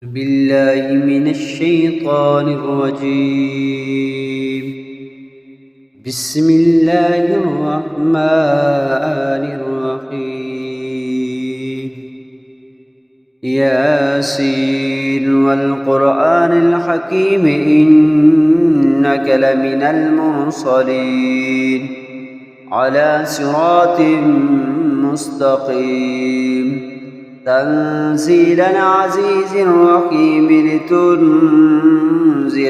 بالله من الشيطان الرجيم. بسم الله الرحمن الرحيم. ياسين والقرآن الحكيم إنك لمن المرسلين على صراط مستقيم تنزيل العزيز الرحيم لتنذر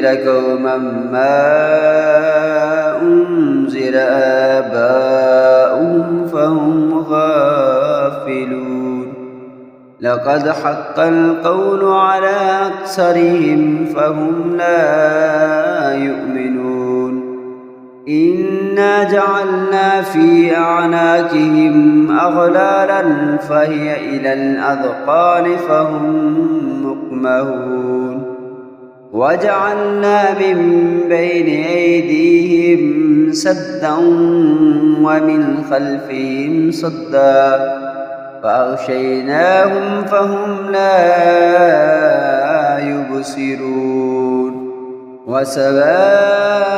قوما ما أنذر آباؤهم فهم غافلون. لقد حق القول على أكثرهم فهم لا يؤمنون. إنا جعلنا في أعناقهم أغلالا فهي إلى الأذقان فهم مقمحون. وجعلنا من بين أيديهم سدا ومن خلفهم صدا فأغشيناهم فهم لا يبصرون. وسواء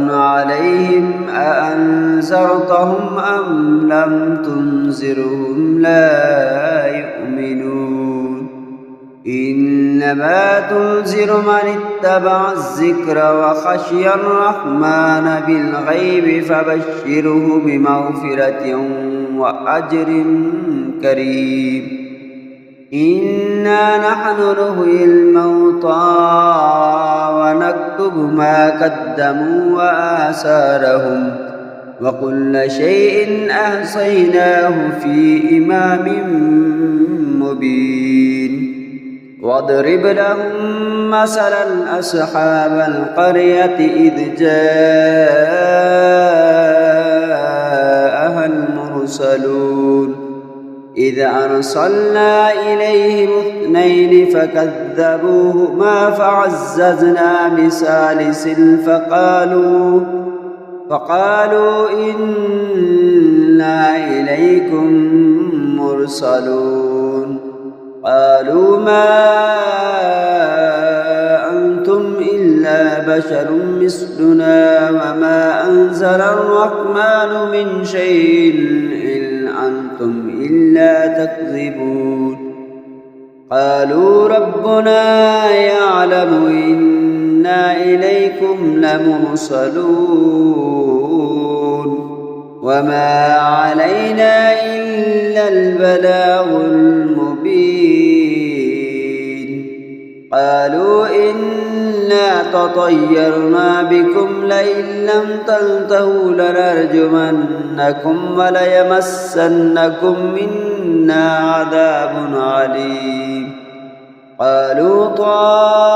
عليهم أأنذرتهم أم لم تنذرهم لا يؤمنون. إنما تنذر من اتبع الذكر وخشي الرحمن بالغيب فبشره بمغفرة وأجر كريم. إنا نحن نحيي الموتى ونكتب ما قدموا وآثارهم وكل شيء أحصيناه في إمام مبين. واضرب لهم مثلا أصحاب القرية إذ جاءها المرسلون إذ أرسلنا إليهم اثنين فكذبوهما فعززنا بثالث فقالوا إنا إليكم مرسلون. قالوا ما أنتم إلا بشر مثلنا وما أنزل الرحمن من شيء إن أنتم إلا تكذبون. قالوا ربنا يعلم إنا إليكم لمرسلون وما علينا إلا البلاغ المبين. قالوا إنا تطيرنا بكم لئن لم تنتهوا لنرجمنكم وليمسنكم منا عذاب عليم. قالوا طائركم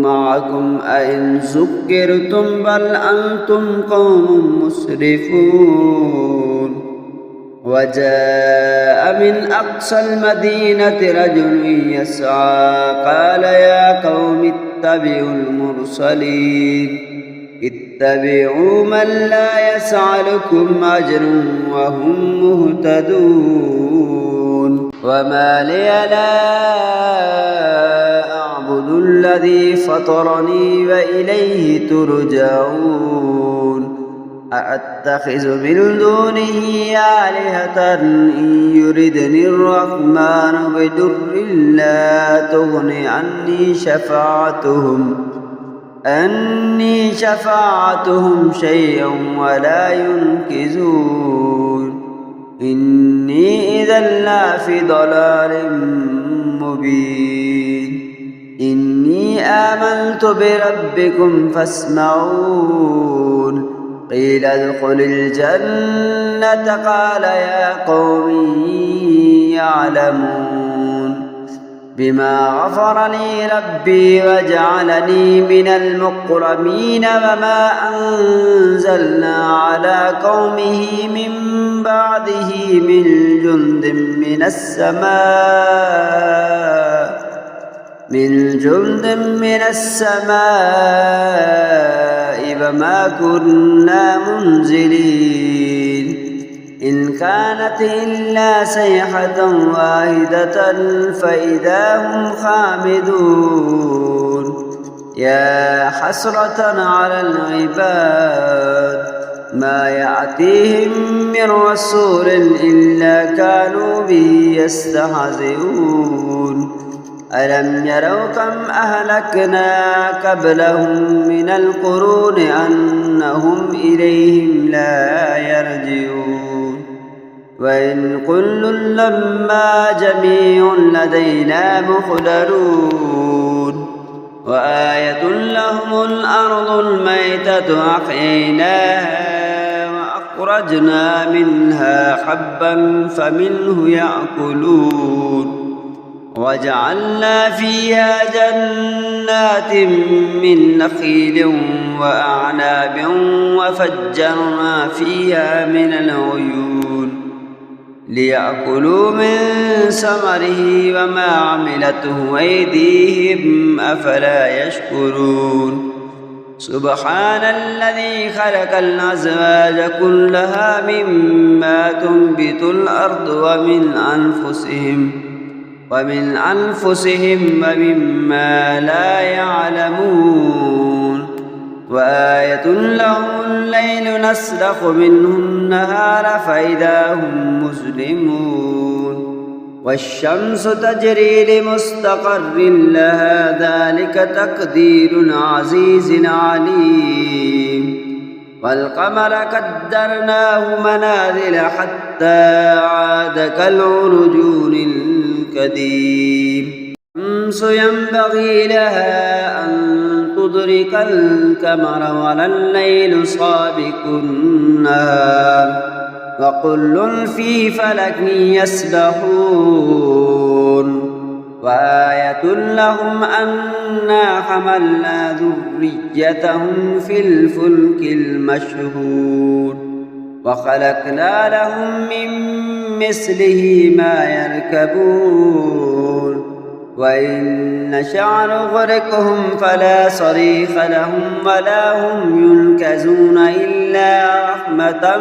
معكم أئن ذكرتم بل أنتم قوم مسرفون. وجاء من أقصى المدينة رجل يسعى قال يا قوم اتبعوا المرسلين اتبعوا من لا يسألكم أجرا وهم مهتدون. وما لي لا أعبد الذي فطرني وإليه ترجعون. أأتخذ من دونه آلهة إن يردني الرحمن بضر لا تغن عني شفاعتهم شيئا ولا ينقذون. إني إذا لفي ضلال مبين. إني آمنت بربكم فاسمعون. قيل ادخل الجنة قال يا قوم يعلمون بما غفر لي ربي وجعلني من المكرمين وما أنزلنا على قومه من بعده من جند من السماء وما كنا منزلين. إن كانت إلا صيحة واحدة فإذا هم خامدون يا حسرة على العباد ما يأتيهم من رسول إلا كانوا به يستهزئون ألم يروا كم أهلكنا قبلهم من القرون أنهم إليهم لا يرجعون وإن كل لما جميع لدينا محضرون وآية لهم الأرض الميتة أحييناها وأخرجنا منها حبا فمنه يأكلون وجعلنا فيها جنات من نخيل وأعناب وفجرنا فيها من العيون ليأكلوا من ثمره وما عملته أيديهم أفلا يشكرون سبحان الذي خلق الأزواج كلها مما تنبت الأرض ومن أنفسهم ومما لا يعلمون وآية لهم الليل نسلخ منه النهار فإذا هم مظلمون والشمس تجري لمستقر لها ذلك تقدير العزيز العليم والقمر قدرناه منازل حتى عاد كالعرجون القديم الشمس ينبغي لها أن تدرك القمر ولا الليل سابق النهار وكل في فلك يسبحون وآية لهم أنا حملنا ذريتهم في الفلك المشحون وخلقنا لهم من مثله ما يركبون وإن نشأ نغرقهم فلا صريخ لهم ولا هم ينقذون إلا رحمة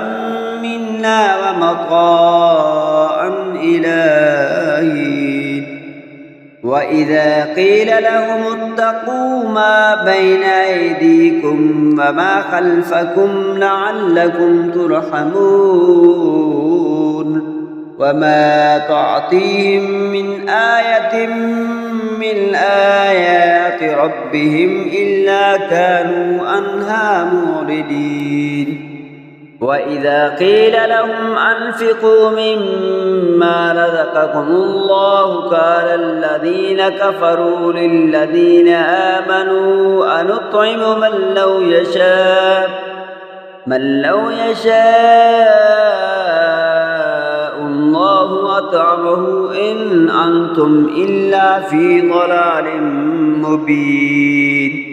منا ومطاعا إلى حين وإذا قيل لهم اتقوا ما بين أيديكم وما خلفكم لعلكم ترحمون وما تعطيهم من آية من آيات ربهم إلا كانوا عنها معرضين وإذا قيل لهم أنفقوا مما رزقكم الله قال الذين كفروا للذين آمنوا أنطعم من لو يشاء الله أطعمه إن أنتم إلا في ضلال مبين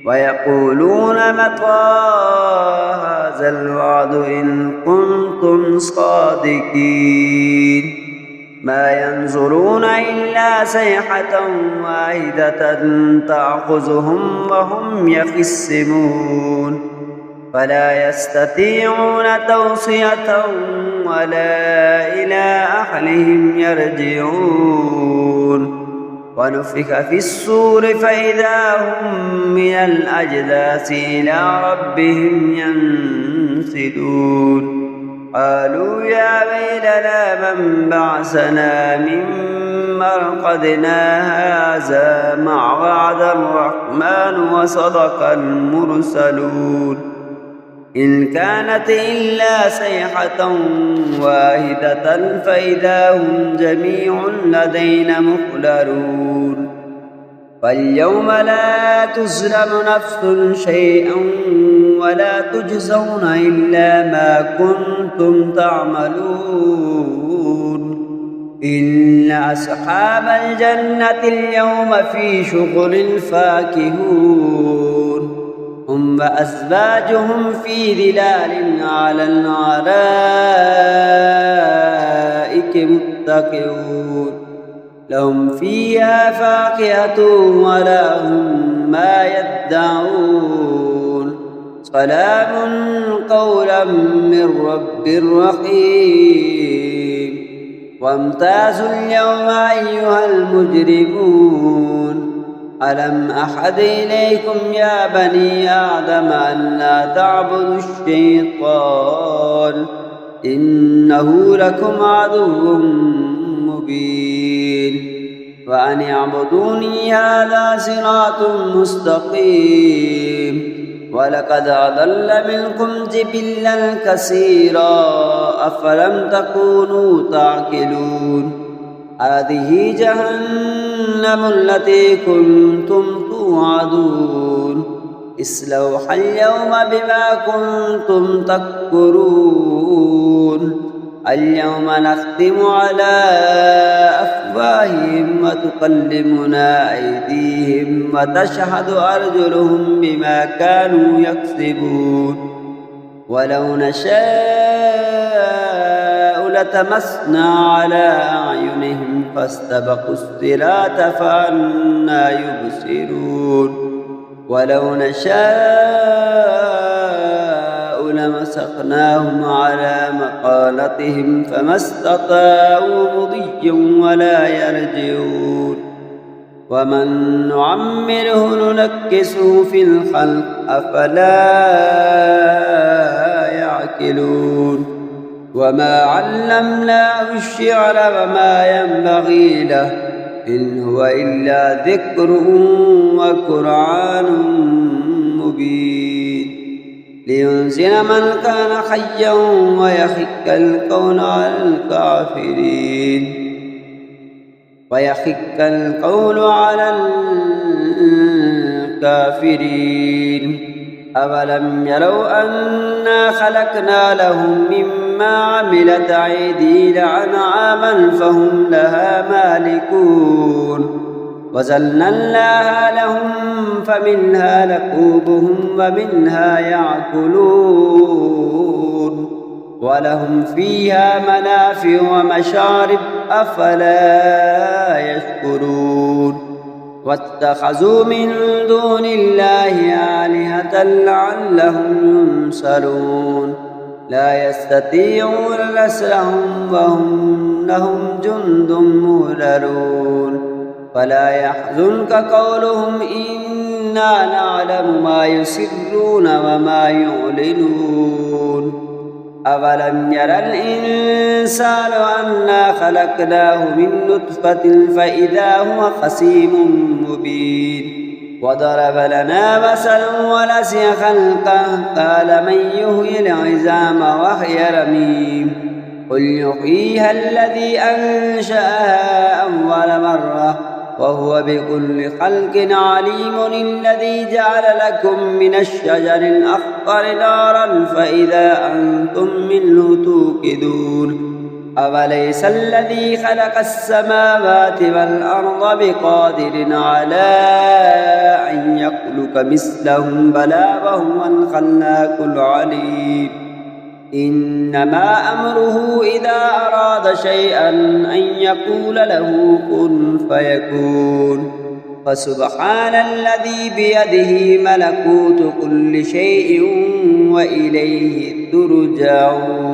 ويقولون متى هذا الوعد إن كنتم صادقين ما ينظرون إلا صيحة واحدة تأخذهم وهم يخصمون فلا يستطيعون توصية ولا إلى أهلهم يرجعون ونفخ في الصور فإذا هم من الأجداث إلى ربهم ينسلون قالوا يا ويلنا من بعثنا من مرقدنا هذا ما وعد الرحمن وصدق المرسلون إن كانت إلا صيحة واحدة فإذا هم جميع لدينا محضرون فاليوم لا تظلم نفس شيئا ولا تجزون إلا ما كنتم تعملون إن أصحاب الجنة اليوم في شغل فاكهون هم وأزواجهم في ظلال على الأرائك متكئون لهم فيها فاكهة ولهم ما يدعون سلام قولا من رب رحيم وامتازوا اليوم أيها المجرمون ألم أحد إليكم يا بني آدم أن لا تعبدوا الشيطان إنه لكم عدو مبين وأن اعبدوني هذا صراط مستقيم ولقد أضل منكم جبلا كثيرا أفلم تكونوا تعقلون هذه جهنم التي كنتم توعدون اصلوها اليوم بما كنتم تكفرون اليوم نختم على أفواههم وتكلمنا أيديهم وتشهد أرجلهم بما كانوا يكسبون ولو نشاء لتمسنا على أعينهم فاستبقوا الصراط فأنى يبصرون ولو نشاء لمسخناهم على مقالتهم فما استطاعوا مضيا ولا يرجعون ومن نعمره ننكسه في الخلق أفلا يعقلون وما علمناه الشعر وما ينبغي له إن هو إلا ذكر وقرآن مبين لينذر من كان حيا ويحق القول على الكافرين أولم يروا أنا خلقنا لهم مما عملت أيدينا أنعاما فهم لها مالكون وذللناها لهم فمنها ركوبهم ومنها يأكلون ولهم فيها منافع ومشارب أفلا يشكرون واتخذوا من دون الله آلهة لعلهم ينصرون لا يستطيعون نصرهم وهم لهم جند مهررون فلا يحزنك قولهم إنا نعلم ما يسرون وما يعلنون أولم ير الإنسان أنا خلقناه من نطفة فإذا هو خصيم مبين وضرب لنا مثلا ونسي خلقه قال من يحيي العظام وهي رميم قل يحييها الذي أنشأها أول مرة وهو بكل خلق عليم الذي جعل لكم من الشجر الأخضر نارا فإذا أنتم منه توقدون أوليس الذي خلق السماوات والأرض بقادر على أن يخلق مثلهم بلى وهو الخلاق العليم إنما أمره إذا أراد شيئا أن يقول له كن فيكون فسبحان الذي بيده ملكوت كل شيء وإليه ترجعون.